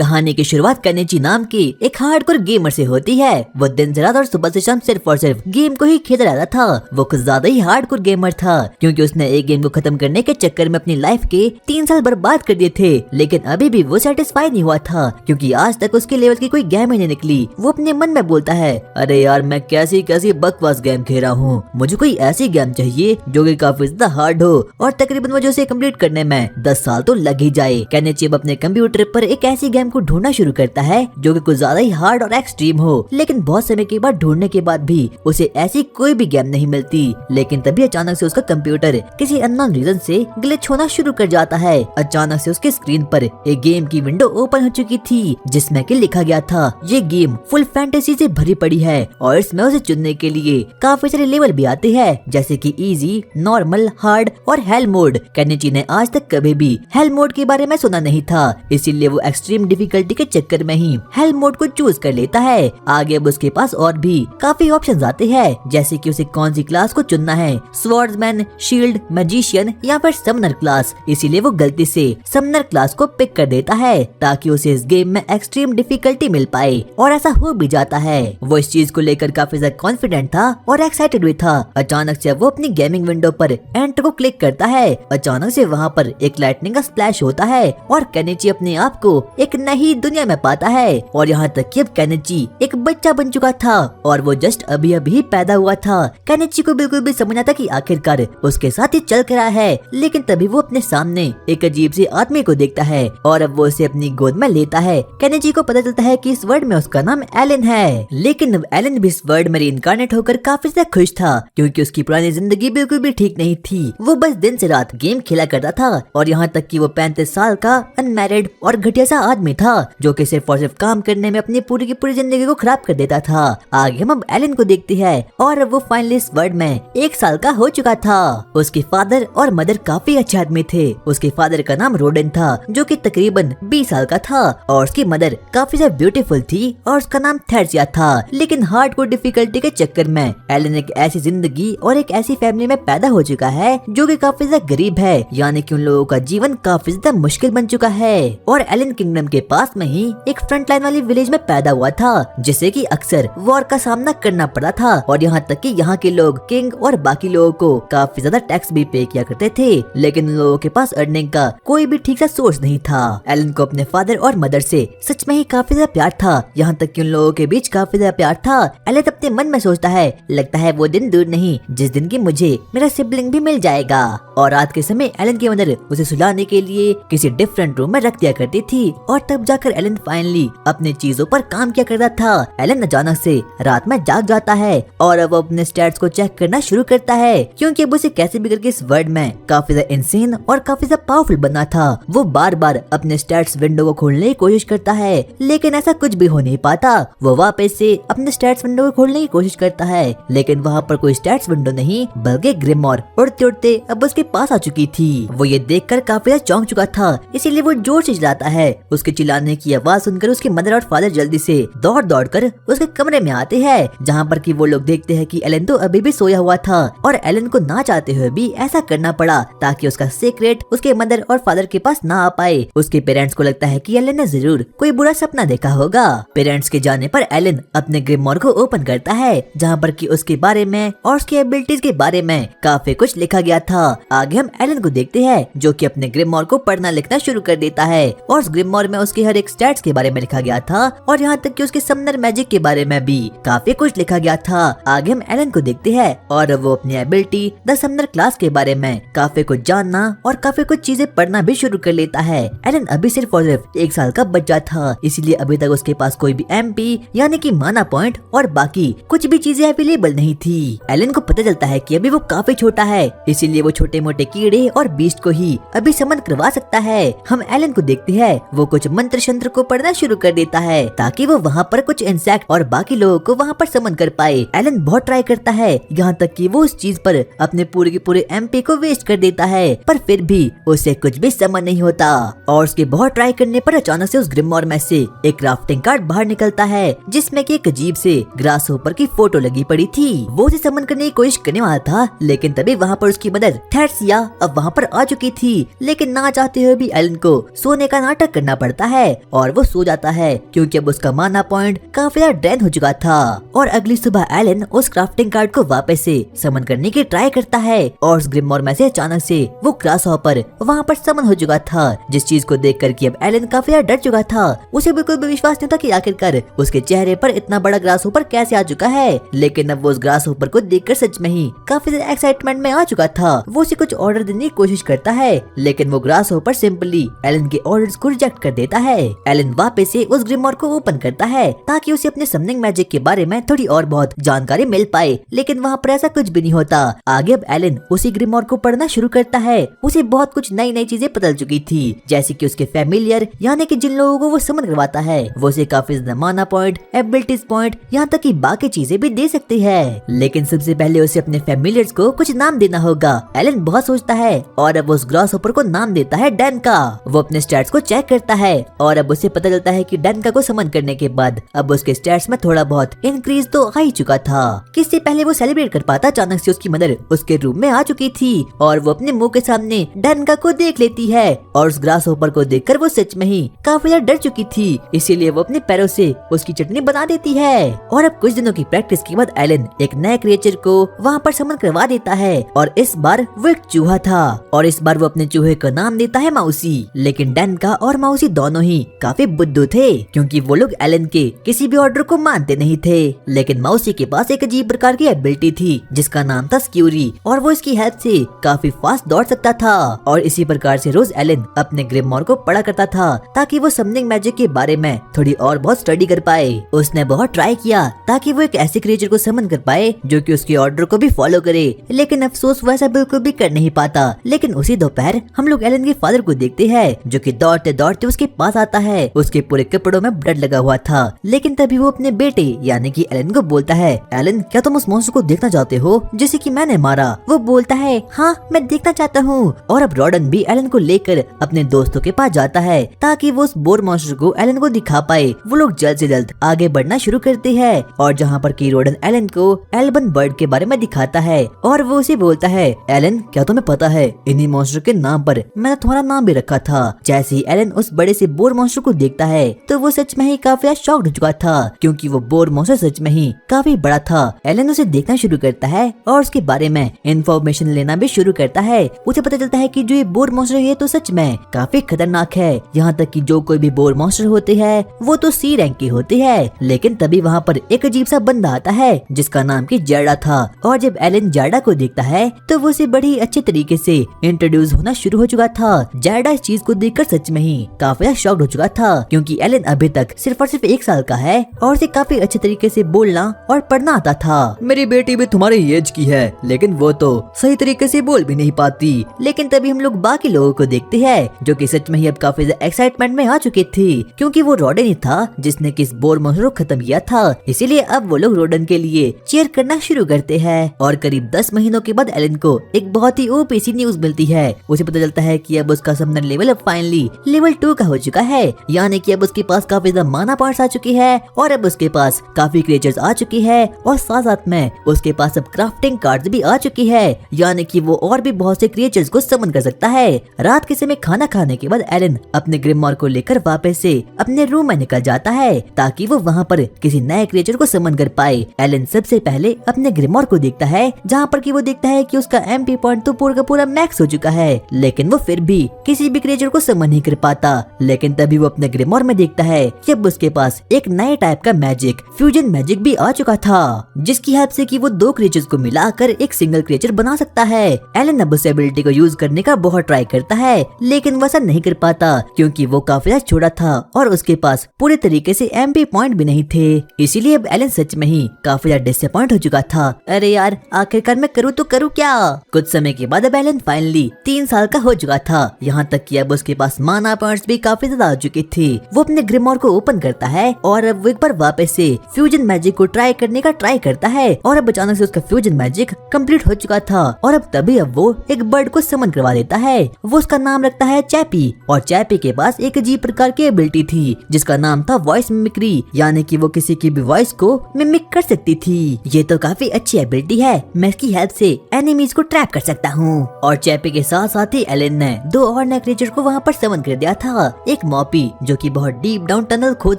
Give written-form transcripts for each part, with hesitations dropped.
कहानी की शुरुआत केनिची नाम की एक हार्डकोर गेमर से होती है। वो दिन से रात और सुबह से शाम सिर्फ और सिर्फ गेम को ही खेलता रहता था। वो कुछ ज्यादा ही हार्डकोर गेमर था क्योंकि उसने एक गेम को खत्म करने के चक्कर में अपनी लाइफ के 3 साल बर्बाद कर दिए थे। लेकिन अभी भी वो सेटिस्फाई नहीं हुआ था क्योंकि आज तक उसके लेवल की कोई गेम ही नहीं निकली। वो अपने मन में बोलता है, अरे यार मैं कैसी कैसी बकवास गेम खेल रहा हूँ, मुझे कोई ऐसी गेम चाहिए जो कि काफी ज्यादा हार्ड हो और तकरीबन मुझे उसे कंप्लीट करने में 10 साल तो लग ही जाए। केनिची अब अपने कंप्यूटर पर एक ऐसी गेम को ढूंढना शुरू करता है जो कि कुछ ज्यादा ही हार्ड और एक्सट्रीम हो। लेकिन बहुत समय के बाद ढूंढने के बाद भी उसे ऐसी कोई भी गेम नहीं मिलती। लेकिन तभी अचानक से उसका कंप्यूटर किसी अननोन रीजन से ग्लिच होना शुरू कर जाता है। अचानक से उसके स्क्रीन पर एक गेम की विंडो ओपन हो चुकी थी जिसमें कि लिखा गया था, ये गेम फुल फैंटेसी से भरी पड़ी है और इसमें उसे चुनने के लिए काफी सारे लेवल भी आते हैं जैसे कि इजी, नॉर्मल, हार्ड और हेल मोड। केनिची ने आज तक कभी भी हेल मोड के बारे में सुना नहीं था, इसीलिए वो एक्सट्रीम डिफिकल्टी के चक्कर में ही हेल मोड को चूज कर लेता है। आगे अब उसके पास और भी काफी ऑप्शंस आते हैं जैसे कि उसे कौन सी क्लास को चुनना है, स्वॉर्ड्समैन, शील्ड, मैजिशियन या फिर समनर क्लास। इसीलिए वो गलती से समनर क्लास को पिक कर देता है ताकि उसे इस गेम में एक्सट्रीम डिफिकल्टी मिल पाए और ऐसा हो भी जाता है। वो इस चीज को लेकर काफी ज्यादा कॉन्फिडेंट था और एक्साइटेड भी था। अचानक से वो अपनी गेमिंग विंडो पर एंटर को क्लिक करता है। अचानक से वहाँ पर एक लाइटनिंग का स्प्लैश होता है और केनिची अपने आप को एक नई दुनिया में पाता है। और यहाँ तक कि अब केनिची एक बच्चा बन चुका था और वो जस्ट अभी अभी पैदा हुआ था। केनिची को बिल्कुल भी समझ आता कि आखिरकार उसके साथ ही चल कर रहा है। लेकिन तभी वो अपने सामने एक अजीब सी आदमी को देखता है और अब वो उसे अपनी गोद में लेता है। केनिची को पता चलता है कि इस वर्ल्ड में उसका नाम एलन है। लेकिन अब एलन भी इस वर्ल्ड में रीइंकार्नेट होकर काफी ज्यादा खुश था क्योंकि उसकी पुरानी जिंदगी बिल्कुल भी ठीक नहीं थी। वो बस दिन से रात गेम खेला करता था और यहाँ तक कि वो 35 साल का अनमैरिड और घटिया सा आदमी था जो कि सिर्फ और सिर्फ काम करने में अपनी पूरी की पूरी जिंदगी को खराब कर देता था। आगे हम अब एलन को देखते हैं और अब वो फाइनली इस वर्ल्ड में 1 साल का हो चुका था। उसके फादर और मदर काफी अच्छे आदमी थे। उसके फादर का नाम रोडेन था जो कि तकरीबन 20 साल का था और उसकी मदर काफी ज्यादा ब्यूटीफुल थी और उसका नाम थेरेसिया था। लेकिन हार्डकोर डिफिकल्टी के चक्कर में एलन एक ऐसी जिंदगी और एक ऐसी फैमिली में पैदा हो चुका है जो कि काफी ज्यादा गरीब है, यानी कि उन लोगों का जीवन काफी ज्यादा मुश्किल बन चुका है। और एलन किंगडम के पास में ही एक फ्रंट लाइन वाली विलेज में पैदा हुआ था जिसे कि अक्सर वॉर का सामना करना पड़ा था और यहाँ तक कि यहाँ के लोग किंग और बाकी लोगों को काफी ज्यादा टैक्स भी पे किया करते थे। लेकिन उन लोगों के पास अर्निंग का कोई भी ठीक सा सोर्स नहीं था। एलन को अपने फादर और मदर से सच में ही काफी ज्यादा प्यार था, यहाँ तक कि उन लोगों के बीच काफी ज्यादा प्यार था। एलन अपने मन में सोचता है, लगता है वो दिन दूर नहीं जिस दिन की मुझे मेरा सिबलिंग भी मिल जाएगा। और रात के समय एलन की मदर उसे सुलाने के लिए किसी डिफरेंट रूम में रख दिया करती थी और तब जाकर एलन फाइनली अपने चीजों पर काम किया करता था। एलन अचानक से रात में जाग जाता है और अब अपने स्टैट्स को चेक करना शुरू करता है क्योंकि अब उसे कैसे भी करके इस वर्ल्ड में काफी ज्यादा इंसेन और काफी ज्यादा पावरफुल बनना था। वो बार बार अपने स्टैट्स विंडो को खोलने की कोशिश करता है लेकिन ऐसा कुछ भी हो नहीं पाता। वो वापस से अपने स्टैट्स विंडो को खोलने की कोशिश करता है लेकिन वहाँ पर कोई स्टैट्स विंडो नहीं बल्कि ग्रिमोर उड़ते उड़ते अब उसके पास आ चुकी थी। वो ये देखकर काफी ज्यादा चौंक चुका था, इसीलिए वो जोर से चिल्लाता है। उसके चिल्लाने की आवाज सुनकर उसके मदर और फादर जल्दी से दौड़ दौड़ कर उसके कमरे में आते हैं जहाँ पर कि वो लोग देखते हैं कि एलन तो अभी भी सोया हुआ था और एलन को ना चाहते हुए भी ऐसा करना पड़ा ताकि उसका सीक्रेट उसके मदर और फादर के पास ना आ पाए। उसके पेरेंट्स को लगता है कि एलन ने जरूर कोई बुरा सपना देखा होगा। पेरेंट्स के जाने पर एलन अपने ग्रिमोर को ओपन करता है जहाँ पर कि उसके बारे में और उसकी एबिलिटीज के बारे में काफी कुछ लिखा गया था। आगे हम एलन को देखते हैं जो कि अपने ग्रिमोर को पढ़ना लिखना शुरू कर देता है और उस ग्रिमोर में उसके हर एक स्टैट्स के बारे में लिखा गया था और यहाँ तक कि उसके समनर मैजिक के बारे में भी काफी कुछ लिखा गया था। आगे हम एलन को देखते हैं और वो अपनी एबिलिटी द समनर क्लास के बारे में काफी कुछ जानना और काफी कुछ चीजें पढ़ना भी शुरू कर लेता है। एलन अभी सिर्फ और सिर्फ 1 साल का बच्चा था, इसीलिए अभी तक उसके पास कोई भी MP यानी कि माना पॉइंट और बाकी कुछ भी चीजें अवेलेबल नहीं थी। एलन को पता चलता है कि अभी वो काफी छोटा है, इसीलिए वो छोटे मोटे कीड़े और बीस्ट को ही अभी समन करवा सकता है। हम एलन को देखते हैं वो कुछ मंत्र शंत्र को पढ़ना शुरू कर देता है ताकि वो वहाँ पर कुछ इंसेक्ट और बाकी लोगों को वहाँ पर समन कर पाए। एलन बहुत ट्राई करता है यहाँ तक कि वो उस चीज पर अपने पूरे के पूरे MP को वेस्ट कर देता है पर फिर भी उसे कुछ भी समझ नहीं होता। और उसके बहुत ट्राई करने पर अचानक से उस ग्रिमोर में से एक क्राफ्टिंग कार्ड बाहर निकलता है जिसमें कि एक अजीब से ग्रास होपर की फोटो लगी पड़ी थी। वो उसे समन करने की कोशिश करने वाला था लेकिन तभी वहाँ पर उसकी मदर थेरेसिया अब वहाँ पर आ चुकी थी। लेकिन ना चाहते हुए भी एलन को सोने का नाटक करना पड़ता है और वो सो जाता है क्योंकि अब उसका माना पॉइंट काफी ज्यादा ड्रेन हो चुका था। और अगली सुबह एलन उस क्राफ्टिंग कार्ड को वापस से समन करने की ट्राई करता है और उस ग्रिमोर में से अचानक से वो ग्रासहॉपर वहाँ पर समन हो चुका था, जिस चीज को देख कर अब एलन काफी ज्यादा डर चुका था। उसे बिल्कुल भी विश्वास नहीं था कि आखिरकार उसके चेहरे पर इतना बड़ा ग्रासहॉपर कैसे आ चुका है। लेकिन अब वो उस ग्रासहॉपर को देखकर सच में ही काफी ज्यादा एक्साइटमेंट में आ चुका था। वो उसे कुछ ऑर्डर देने की कोशिश करता है, लेकिन वो ग्रासहॉपर सिंपली एलन के ऑर्डर्स को रिजेक्ट कर देता है। एलन वापस से उस ग्रिमोर को ओपन करता है ताकि उसे अपने समनिंग मैजिक के बारे में थोड़ी और बहुत जानकारी मिल पाए, लेकिन वहाँ पर ऐसा कुछ भी नहीं होता। आगे अब एलन उसी ग्रिमोर को पढ़ना शुरू करता है। उसे बहुत कुछ नई नई चीजें पता चुकी थी, जैसे कि उसके फैमिलियर यानी कि जिन लोगों को वो समन करवाता है वो उसे काफी ज्यादा माना पॉइंट, एबिलिटीज पॉइंट, यहाँ तक कि बाकी चीजें भी दे सकती है। लेकिन सबसे पहले उसे अपने फैमिलियर्स को कुछ नाम देना होगा। एलन बहुत सोचता है और अब उस ग्रासहॉपर को नाम देता है डैन का। वो अपने स्टैट्स को चेक करता है और अब उसे पता चलता है कि डैन का को समन करने के बाद अब उसके स्टैट्स में थोड़ा बहुत इंक्रीज तो आ ही चुका था। किससे पहले वो सेलिब्रेट कर पाता, अचानक से उसकी मदर उसके रूम में आ चुकी थी और वो अपने मुंह के सामने डैनका को देख लेती है और उस ग्रासहॉपर को देखकर वो सच में ही काफी ज्यादा डर चुकी थी, इसीलिए वो अपने पैरों से उसकी चटनी बना देती है। और अब कुछ दिनों की प्रैक्टिस के बाद एलन एक नए क्रिएचर को वहाँ पर समन करवा देता है और इस बार वो एक चूहा था और इस बार वो अपने चूहे का नाम देता है माउसी। लेकिन डैनका और माउसी दोनों ही काफी बुद्धू थे क्योंकि वो लोग एलन के किसी भी ऑर्डर को मानते नहीं थे। लेकिन माउसी के पास एक अजीब प्रकार की एबिलिटी थी जिसका नाम था स्क्यूरी और वो इसकी हेल्प से काफी फास्ट दौड़ सकता था। और इसी प्रकार से रोज एलन अपने ग्रिमोर को पढ़ा करता था ताकि वो समनिंग मैजिक के बारे में थोड़ी और बहुत स्टडी कर पाए। उसने बहुत ट्राई किया ताकि वो एक ऐसे क्रिएचर को समन कर पाए जो कि उसके ऑर्डर को भी फॉलो करे, लेकिन अफसोस वैसा बिल्कुल भी कर नहीं पाता। लेकिन उसी दोपहर हम लोग एलन के फादर को देखते हैं जो कि दौड़ते दौड़ते उसके पास आता है। उसके पूरे कपड़ों में ब्लड लगा हुआ था, लेकिन तभी वो अपने बेटे यानी कि एलन को बोलता है, एलन क्या तुम उस मॉन्स्टर को देखना चाहते हो जिसे कि मैंने मारा? वो बोलता है हाँ मैं देखना चाहता हूँ। और अब रॉडन भी एलन को लेकर अपने दोस्तों के पास जाता है ताकि वो उस बोर मॉन्स्टर को एलन को दिखा पाए। वो लोग जल्द से जल्द आगे बढ़ना शुरू करते हैं और जहाँ पर की रॉडन एलन को एल्बन बर्ड के बारे में दिखाता है और वो उसे बोलता है, एलन क्या तुम्हें पता है इन्हीं मॉन्स्टर के नाम पर मैंने तुम्हारा नाम भी रखा था। जैसे ही एलन उस बड़े से बोर मॉन्स्टर को देखता है तो वो सच में ही काफी शॉक्ड हो चुका था क्योंकि वो बोर मॉन्स्टर सच में ही काफी बड़ा था। एलन उसे देखना शुरू करता है और उसके बारे में इंफॉर्मेशन लेना भी शुरू करता है। उसे पता चलता है कि जो ये बोर मॉन्स्टर है तो सच में काफी खतरनाक है, यहाँ तक कि जो कोई भी बोर मॉन्स्टर होते हैं वो तो सी रैंक के होते हैं। लेकिन तभी वहाँ पर एक अजीब सा बंदा आता है जिसका नाम की जैडा था और जब एलन जैडा को देखता है तो वो उसे बड़ी अच्छे तरीके से इंट्रोड्यूस होना शुरू हो चुका था। जैडा इस चीज को देखकर सच में ही काफी शॉक्ड हो चुका था क्योंकि एलन अभी तक सिर्फ और सिर्फ 1 साल का है और उसे काफी अच्छे तरीके से बोलना और पढ़ना आता था। मेरी बेटी भी तुम्हारी एज की है लेकिन वो तो सही तरीके से बोल भी नहीं पाती। लेकिन तभी हम लोग बाकी लोगों को देखते हैं जो कि सच में ही अब काफी एक्साइटमेंट में आ चुके थे क्योंकि वो रॉडन ही था जिसने किस बोर मॉन्स्टर को खत्म किया था, इसीलिए अब वो लोग रॉडन के लिए चीयर करना शुरू करते हैं। और करीब 10 महीनों के बाद एलन को एक बहुत ही ओपी सी न्यूज मिलती है। उसे पता चलता है कि अब उसका समनर लेवल अब फाइनली लेवल 2 का हो चुका है, यानी कि अब उसके पास काफी ज्यादा माना पॉइंट्स आ चुकी है और अब उसके पास काफी क्रिएचर्स आ चुकी है और साथ साथ में उसके पास अब क्राफ्टिंग कार्ड्स भी आ चुकी है, यानी कि वो और भी बहुत से क्रिएचर्स को समन कर सकता है। रात के समय खाना खाने के बाद एलन अपने ग्रिमोर को लेकर वापस से अपने रूम में निकल जाता है ताकि वो वहाँ पर किसी नए क्रिएचर को समन कर पाए। एलन सबसे पहले अपने ग्रिमोर को देखता है जहाँ पर कि वो देखता है कि उसका एमपी पॉइंट तो पूरा का पूरा मैक्स हो चुका है, लेकिन वो फिर भी किसी भी क्रिएचर को समन नहीं कर पाता। लेकिन तभी वो अपने ग्रिमोर में देखता है कि अब उसके पास एक नए टाइप का मैजिक फ्यूजन मैजिक भी आ चुका था जिसकी हेल्प से कि वो 2 क्रिएचर्स को मिलाकर एक सिंगल क्रिएचर बना सकता है। एलन अब उस एबिलिटी को यूज करने का बहुत ट्राई करता है लेकिन वैसा नहीं कर पाता क्योंकि वो काफी छोटा था और उसके पास पूरे तरीके से एमपी पॉइंट भी नहीं थे, इसीलिए अब एलन सच में ही काफी ज्यादा डिसअपॉइंट हो चुका था। अरे यार आखिरकार मैं करूँ तो करूँ क्या। कुछ समय के बाद अब एलन फाइनली 3 साल का हो चुका था, यहाँ तक कि अब उसके पास माना पॉइंट्स भी काफी ज्यादा आ चुकी थी। वो अपने ग्रिमोर को ओपन करता है और अब वो एक बार वापस से फ्यूजन मैजिक को ट्राई करने का ट्राई करता है और अब अचानक से उसका फ्यूजन मैजिक कंप्लीट हो चुका था और अब तभी अब वो एक बर्ड को समन करवा देता है। वो उसका नाम रखता है चैपी और चैपी के पास एक अजीब प्रकार की एबिलिटी थी जिसका नाम था वॉइस मिमिक्री, यानी कि वो किसी की भी वॉइस को मिमिक कर सकती थी। ये तो काफी अच्छी एबिलिटी है, मैं इसकी हेल्प से एनिमीज को ट्रैप कर सकता हूँ। और चैपी के साथ साथ ही एलन ने 2 और नए क्रिएचर को वहाँ पर समन कर दिया था। एक मॉपी जो कि बहुत डीप डाउन टनल खोद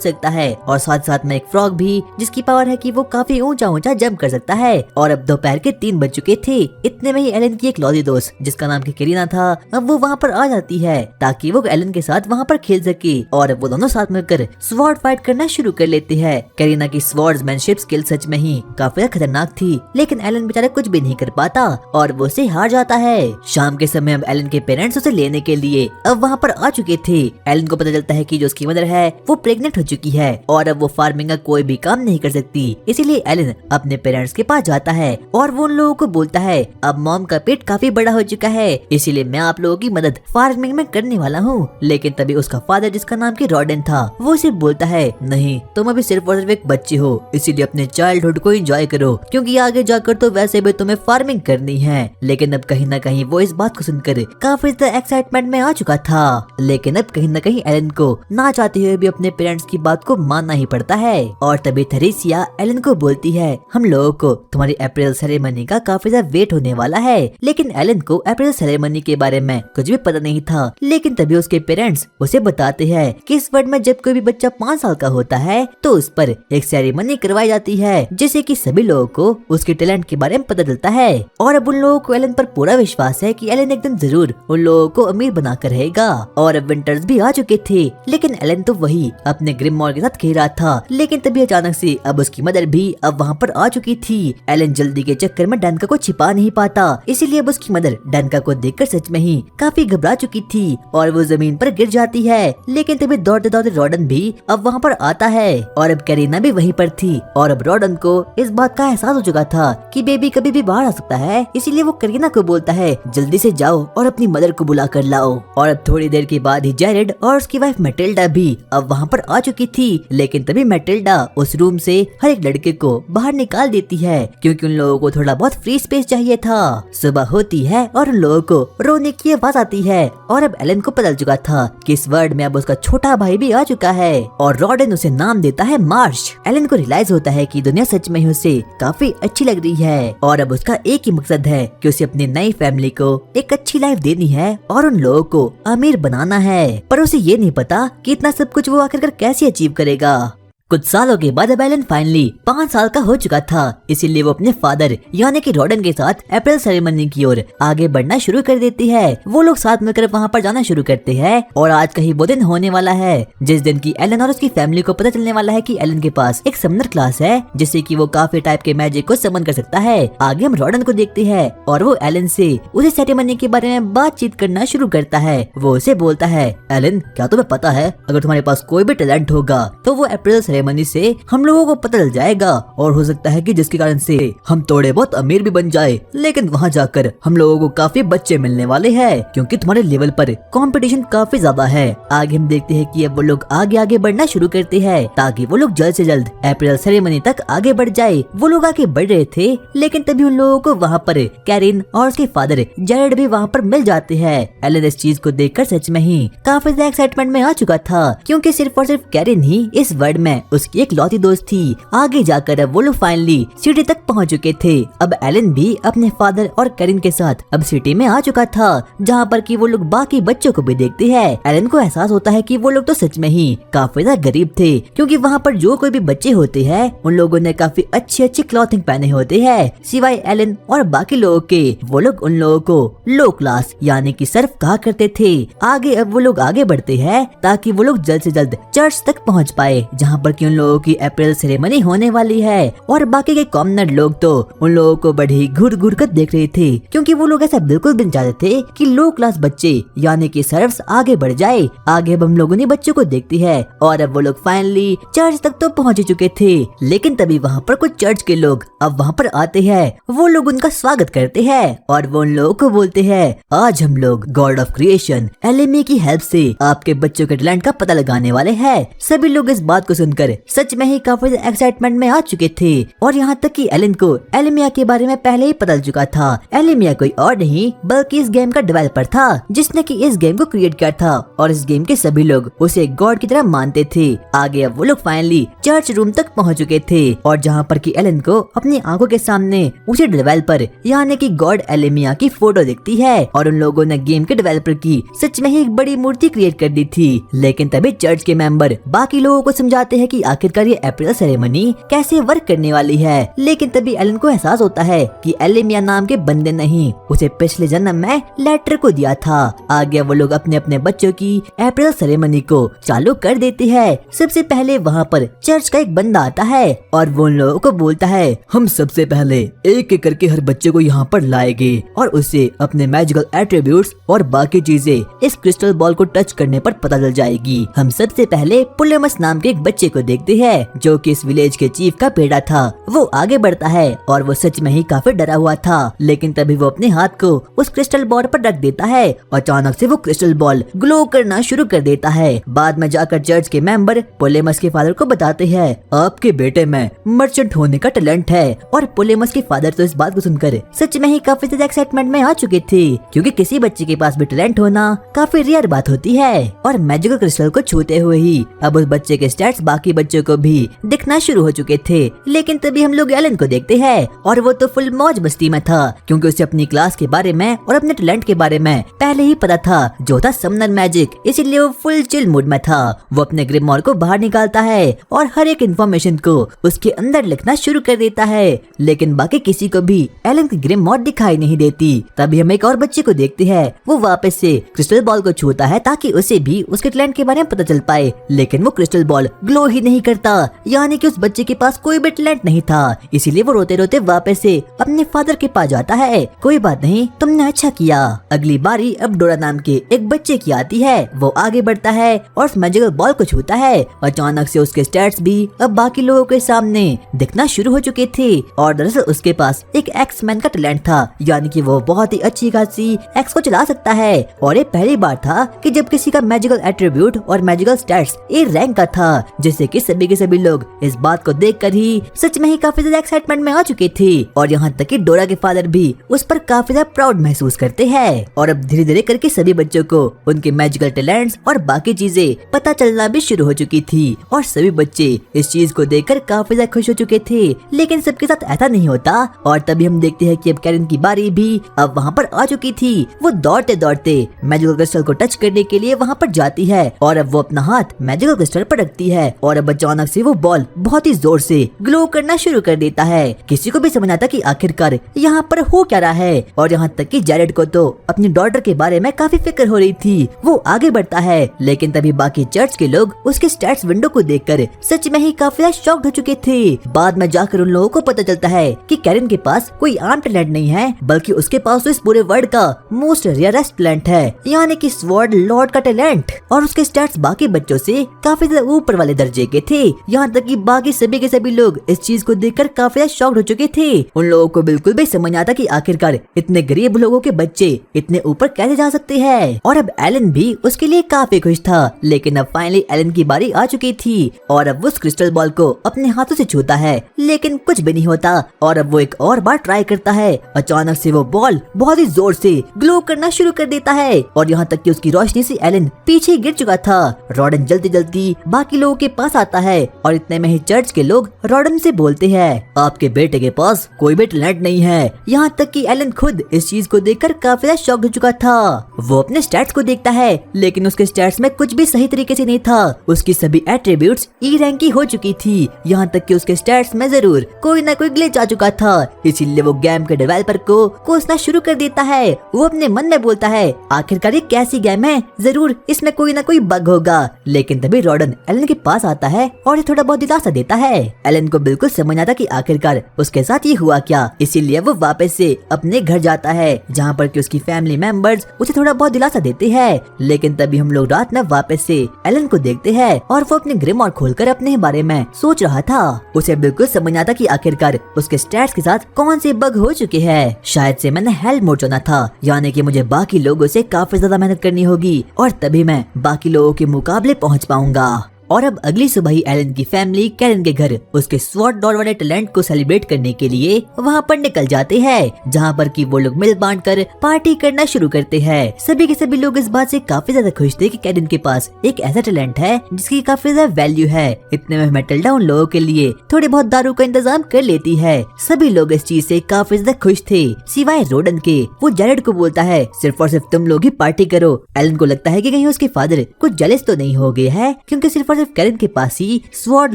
सकता है, और साथ साथ में एक फ्रॉग भी जिसकी पावर है कि वो काफी ऊंचा ऊंचा जंप कर सकता है। और अब दोपहर के 3 बज चुके थे। इतने में ही एलन की एक लौती दोस्त जिसका नाम की करीना था, अब वो वहाँ पर आ जाती है ताकि वो एलन के साथ वहाँ पर खेल सके। और अब वो दोनों साथ मिलकर स्वॉर्ड फाइट करना शुरू कर लेते हैं। करीना की स्वॉर्ड्समैनशिप स्किल सच में ही काफी खतरनाक थी, लेकिन एलन बेचारा कुछ भी नहीं कर पाता और वो उसे हार जाता है। शाम के समय अब एलन के पेरेंट्स उसे लेने के लिए अब वहाँ पर आ चुके थे। एलन को पता चलता है कि जो उसकी मदर है वो प्रेग्नेंट हो चुकी है और अब वो फार्मिंग का कोई भी काम नहीं कर सकती। इसीलिए एलन अपने पेरेंट्स के पास जाता है और वो उन लोगों को बोलता है अब मॉम का पेट काफी बड़ा हो चुका है, इसीलिए मैं आप लोगों की मदद फार्मिंग में करने वाला हूँ। लेकिन तभी उसका फादर जिसका नाम की रॉडन था वो सिर्फ बोलता है नहीं, तुम अभी सिर्फ और सिर्फ एक बच्चे हो, इसीलिए अपने चाइल्डहुड को एंजॉय करो क्योंकि आगे जाकर तो वैसे भी तुम्हें फार्मिंग करनी है। लेकिन अब कहीं न कहीं वो इस बात को सुनकर काफी ज्यादा एक्साइटमेंट में आ चुका था। लेकिन अब कहीं न कहीं एलन को ना चाहते हुए भी अपने पेरेंट्स की बात को मानना ही पड़ता है। और तभी थेरेसिया एलन को बोलती है हम लोगों को तुम्हारी अप्रैल सेरेमनी का काफी ज्यादा वेट होने वाला है। लेकिन एलन को अप्रैल सेरेमनी के बारे में कुछ भी पता नहीं था। लेकिन तभी उसके पेरेंट्स उसे बताते हैं कि इस वर्ल्ड में जब कोई भी बच्चा 5 साल का होता है तो उस पर एक सेरेमनी करवाई जाती है जिससे कि सभी लोगों को उसके टैलेंट के बारे में पता चलता है। और अब उन लोगों को एलन पर पूरा विश्वास है कि एलन एक दिन जरूर उन लोगों को अमीर बनाकर रहेगा। और अब विंटर्स भी आ चुके थे, लेकिन एलन तो वही अपने ग्रिममॉर के साथ खेल रहा था। लेकिन तभी अचानक से अब उसकी मदर भी अब वहाँ पर आ चुकी थी। एलन जल्दी के चक्कर में डैनका को छिपा नहीं पाता, इसीलिए अब उसकी मदर डैनका को देखकर सच में ही काफी घबरा चुकी थी और वो जमीन पर गिर जाती है। लेकिन तभी दौड़ते दौड़ते रॉडन भी अब वहाँ पर आता है और अब करीना भी वहीं पर थी। और अब रॉडन को इस बात का एहसास हो चुका था कि बेबी कभी भी बाहर आ सकता है, इसीलिए वो करीना को बोलता है जल्दी से जाओ और अपनी मदर को बुला कर लाओ। और अब थोड़ी देर के बाद ही जेरेड और उसकी वाइफ मैटिल्डा भी अब वहाँ पर आ चुकी थी। लेकिन तभी मैटिल्डा उस रूम से हर एक लड़के को बाहर निकाल देती है क्योंकि उन लोगों को थोड़ा बहुत फ्री स्पेस चाहिए था। सुबह होती है और उन लोगों को रोने की आवाज आती है और अब एलन को पता चल चुका था कि इस वर्ल्ड में अब उसका छोटा भाई भी आ चुका है और रॉडन उसे नाम देता है मार्श। एलन को रियलाइज होता है कि दुनिया सच में ही उसे काफी अच्छी लग रही है और अब उसका एक ही मकसद है कि उसे अपनी नई फैमिली को एक अच्छी लाइफ देनी है और उन लोगों को अमीर बनाना है। पर उसे ये नहीं पता कि इतना सब कुछ वो आखिरकार कैसे अचीव करेगा। कुछ सालों के बाद अब एलन फाइनली 5 साल का हो चुका था, इसीलिए वो अपने फादर यानी कि रॉडन के साथ अप्रैल सेरेमनी की ओर आगे बढ़ना शुरू कर देती है। वो लोग साथ मिलकर वहाँ पर जाना शुरू करते हैं और आज का ही वो दिन होने वाला है जिस दिन की एलन और उसकी फैमिली को पता चलने वाला है कि एलन के पास एक समनर क्लास है जिससे कि वो काफी टाइप के मैजिक को समन कर सकता है। आगे हम रॉडन को देखते हैं और वो एलन से उसे सेरेमनी के बारे में बातचीत करना शुरू करता है। वो उसे बोलता है एलन, क्या तुम्हें पता है अगर तुम्हारे पास कोई भी टैलेंट होगा तो वो अप्रैल मनी से हम लोगों को पता चल जाएगा और हो सकता है कि जिसके कारण से हम थोड़े बहुत अमीर भी बन जाए। लेकिन वहाँ जाकर हम लोगों को काफी बच्चे मिलने वाले हैं क्योंकि तुम्हारे लेवल पर कंपटीशन काफी ज्यादा है। आगे हम देखते हैं कि अब वो लोग आगे आगे बढ़ना शुरू करते हैं ताकि वो लोग जल्द से जल्द अप्रैल सेरेमनी तक आगे बढ़ जाए। वो लोग आगे बढ़ रहे थे लेकिन तभी उन लोगों को वहाँ पर कैरिन और उसके फादर जेरेड भी वहाँ पर मिल जाते हैं। एलन इस चीज को देखकर सच में ही काफी ज्यादा एक्साइटमेंट में आ चुका था क्योंकि सिर्फ और सिर्फ कैरिन ही इस वर्ल्ड में उसकी एक लौती दोस्त थी। आगे जाकर अब वो लोग फाइनली सिटी तक पहुंच चुके थे। अब एलन भी अपने फादर और करीन के साथ अब सिटी में आ चुका था जहां पर कि वो लोग बाकी बच्चों को भी देखते हैं। एलन को एहसास होता है कि वो लोग तो सच में ही काफी ज्यादा गरीब थे क्योंकि वहां पर जो कोई भी बच्चे होते हैं उन लोगों ने काफी अच्छी अच्छी क्लॉथिंग पहने होते हैं सिवाय एलन और बाकी लोगों के। वो लोग उन लोगों को लो क्लास यानी कि सर्फ कहा करते थे। आगे अब वो लोग आगे बढ़ते हैं ताकि वो लोग जल्द से जल्द चर्च तक पहुंच पाए जहां पर कि उन लोगों की अप्रैल सेरेमनी होने वाली है। और बाकी के कॉमनर लोग तो उन लोगों को बड़ी घूर घूर कर देख रहे थे क्योंकि वो लोग ऐसा बिल्कुल भी नहीं चाहते थे कि लो क्लास बच्चे यानी कि सर्फ्स आगे बढ़ जाए। आगे अब हम लोगों ने बच्चों को देखती है और अब वो लोग फाइनली चर्च तक तो पहुंच चुके थे। लेकिन तभी वहाँ पर कुछ चर्च के लोग अब वहाँ पर आते हैं। वो लोग उनका स्वागत करते हैं और वो उन लोगों को बोलते हैं आज हम लोग गॉड ऑफ क्रिएशन एलेमी की हेल्प से आपके बच्चों के टैलेंट का पता लगाने वाले हैं। सभी लोग इस बात को सुनकर सुनकर सच में ही काफी एक्साइटमेंट में आ चुके थे। और यहाँ तक कि एलन को एलिमिया के बारे में पहले ही पता चल चुका था। एलिमिया कोई और नहीं बल्कि इस गेम का डेवलपर था जिसने कि इस गेम को क्रिएट किया था और इस गेम के सभी लोग उसे गॉड की तरह मानते थे। आगे अब वो लोग फाइनली चर्च रूम तक पहुंच चुके थे और जहाँ पर कि एलन को अपनी आंखों के सामने उसी डेवलपर यानी कि गॉड एलिमिया की फोटो दिखती है और उन लोगों ने गेम के डेवलपर की सच में ही एक बड़ी मूर्ति क्रिएट कर दी थी। लेकिन तभी चर्च के मेंबर बाकी लोगों को समझाते हैं कि आखिरकार ये अप्रैल सेरेमनी कैसे वर्क करने वाली है। लेकिन तभी एलन को एहसास होता है कि एलिमिया नाम के बंदे नहीं उसे पिछले जन्म में लेटर को दिया था। आगे वो लोग अपने अपने बच्चों की अप्रैल सेरेमनी को चालू कर देते हैं। सबसे पहले वहाँ पर चर्च का एक बंदा आता है और वो उन लोगों को बोलता है हम सबसे पहले एक एक करके हर बच्चे को यहाँ पर लाएंगे और उसे अपने मैजिकल एट्रीब्यूट्स और बाकी चीजें इस क्रिस्टल बॉल को टच करने पर पता चल जाएगी। हम सबसे पहले पुलेमस नाम के एक बच्चे को देखते हैं जो कि इस विलेज के चीफ का बेटा था। वो आगे बढ़ता है और वो सच में ही काफी डरा हुआ था। लेकिन तभी वो अपने हाथ को उस क्रिस्टल बॉल पर रख देता है और अचानक से वो क्रिस्टल बॉल ग्लो करना शुरू कर देता है। बाद में जाकर चर्च के मेंबर पुलेमस के फादर को बताते हैं आपके बेटे में मर्चेंट होने का टैलेंट है। और पुलेमस के फादर तो इस बात को सुनकर सच में ही काफी ज्यादा एक्साइटमेंट में आ चुके थे क्योंकि किसी बच्चे के पास भी टैलेंट होना काफी रेयर बात होती है। और मैजिकल क्रिस्टल को छूते हुए ही अब उस बच्चे के स्टैट्स बाकी बच्चों को भी दिखना शुरू हो चुके थे। लेकिन तभी हम लोग एलन को देखते हैं और वो तो फुल मौज मस्ती में था क्योंकि उसे अपनी क्लास के बारे में और अपने टैलेंट के बारे में पहले ही पता था जो था समनर मैजिक, इसीलिए वो फुल चिल मूड में था। वो अपने ग्रिमोर को बाहर निकालता है और हर एक इन्फॉर्मेशन को उसके अंदर लिखना शुरू कर देता है। लेकिन बाकी किसी को भी एलन की ग्रिमोर दिखाई नहीं देती। तभी हम एक और बच्चे को देखते हैं वो वापस से क्रिस्टल बॉल को छूता है ताकि उसे भी उसके टैलेंट के बारे में पता चल पाए। लेकिन वो क्रिस्टल बॉल ग्लो ही नहीं करता यानी कि उस बच्चे के पास कोई भी टैलेंट नहीं था। इसीलिए वो रोते रोते वापस से अपने फादर के पास जाता है। कोई बात नहीं, तुमने अच्छा किया। अगली बारी अब डोरा नाम के एक बच्चे की आती है। वो आगे बढ़ता है और उस मैजिकल बॉल को छूता है। अचानक से उसके स्टैट्स भी अब बाकी लोगों के सामने दिखना शुरू हो चुके थे और दरअसल उसके पास एक एक्स मैन का टैलेंट था यानी कि वो बहुत ही अच्छी खासी एक्स को चला सकता है। और ये पहली बार था कि जब किसी का मैजिकल एट्रीब्यूट और मैजिकल स्टैट्स ए रैंक का था, जिससे कि सभी के सभी लोग इस बात को देखकर ही सच में ही काफी ज्यादा एक्साइटमेंट में आ चुके थे। और यहाँ तक कि डोरा के फादर भी उस पर काफी ज्यादा प्राउड महसूस करते हैं। और अब धीरे धीरे करके सभी बच्चों को उनके मैजिकल टैलेंट्स और बाकी चीजें पता चलना भी शुरू हो चुकी थी और सभी बच्चे इस चीज को देखकर काफी ज्यादा खुश हो चुके थे। लेकिन सबके साथ ऐसा नहीं होता और तभी हम देखते हैं कि अब कैरन की बारी भी अब वहाँ पर आ चुकी थी। वो दौड़ते दौड़ते मैजिकल क्रिस्टल को टच करने के लिए वहाँ पर जाती है और अब वो अपना हाथ मैजिकल क्रिस्टल पर रखती है और अब अचानक से वो बॉल बहुत ही जोर से ग्लो करना शुरू कर देता है। किसी को भी समझ आता कि आखिरकार यहाँ पर हो क्या रहा है। और यहाँ तक कि जैरेड को तो अपनी डॉटर के बारे में काफी फिक्र हो रही थी। वो आगे बढ़ता है लेकिन तभी बाकी चर्च के लोग उसके स्टैट्स विंडो को देखकर सच में ही काफी शॉक्ड हो चुके थे। बाद में जाकर उन लोगों को पता चलता है कि कैरन के पास कोई आम टैलेंट नहीं है बल्कि उसके पास तो इस पूरे वर्ल्ड का मोस्ट रेयरेस्ट टैलेंट है यानी कि स्वॉर्ड लॉर्ड का टैलेंट। और उसके स्टैट्स बाकी बच्चों से काफी ज्यादा ऊपर वाले दर्जे के थे। यहाँ तक कि बाकी सभी के सभी लोग इस चीज को देखकर काफी ज्यादा शॉक्ड हो चुके थे। उन लोगों को बिल्कुल भी समझ आता कि आखिरकार इतने गरीब लोगों के बच्चे इतने ऊपर कैसे जा सकते हैं। और अब एलन भी उसके लिए काफी खुश था। लेकिन अब फाइनली एलन की बारी आ चुकी थी और अब वो उस क्रिस्टल बॉल को अपने हाथों से छूता है लेकिन कुछ भी नहीं होता। और अब वो एक और बार ट्राई करता है। अचानक से वो बॉल बहुत ही जोर से ग्लो करना शुरू कर देता है और यहाँ तक कि उसकी रोशनी से एलन पीछे गिर चुका था। रॉडन जल्दी जल्दी बाकी लोगों के पास आता है और इतने में ही चर्च के लोग रॉडन से बोलते हैं आपके बेटे के पास कोई भी टैलेंट नहीं है। यहाँ तक कि एलन खुद इस चीज को देखकर काफी ज्यादा शॉक्ड हो चुका था। वो अपने स्टैट्स को देखता है लेकिन उसके स्टैट्स में कुछ भी सही तरीके से नहीं था। उसकी सभी एट्रीब्यूट्स ई रैंक की हो चुकी थी। यहाँ तक कि उसके स्टैट्स में जरूर कोई ना कोई ग्लिच आ चुका था। इसीलिए वो गेम के डेवलपर को कोसना शुरू कर देता है। वो अपने मन में बोलता है आखिरकार ये कैसी गेम है, जरूर इसमें कोई ना कोई बग होगा। लेकिन तभी रॉडन एलन के पास आता है और ये थोड़ा बहुत दिलासा देता है। एलन को बिल्कुल समझ आता कि आखिरकार उसके साथ ये हुआ क्या। इसीलिए वो वापस से अपने घर जाता है जहाँ पर कि उसकी फैमिली मेंबर्स उसे थोड़ा बहुत दिलासा देते हैं। लेकिन तभी हम लोग रात में वापस से एलन को देखते हैं और वो अपने ग्रिमोर खोलकर अपने बारे में सोच रहा था। उसे बिल्कुल समझ आता कि आखिरकार उसके स्टैट्स के साथ कौन से बग हो चुके हैं। शायद से मैंने हेल्प मोड चुना था यानी कि मुझे बाकी लोगों से काफी ज्यादा मेहनत करनी होगी और तभी मैं बाकी लोगों के मुकाबले पहुंच पाऊंगा। और अब अगली सुबह ही एलन की फैमिली कैरन के घर उसके स्वॉर्ड डॉल वाले टैलेंट को सेलिब्रेट करने के लिए वहाँ पर निकल जाते हैं, जहाँ पर कि वो लोग मिल बांट कर पार्टी करना शुरू करते हैं। सभी के सभी लोग इस बात से काफी ज्यादा खुश थे कि कैरन के पास एक ऐसा टैलेंट है जिसकी काफी ज्यादा वैल्यू है। इतने में मैटिल्डा उन लोगों के लिए थोड़ी बहुत दारू का इंतजाम कर लेती है। सभी लोग इस चीज से काफी ज्यादा खुश थे सिवाय रोडन के। वो जेरेड को बोलता है सिर्फ और सिर्फ तुम लोग ही पार्टी करो। एलन को लगता है कि कहीं उसके फादर कुछ जेलस तो नहीं हो गए हैं, क्योंकि सिर्फ और सिर्फ कैरन के पास ही स्वॉर्ड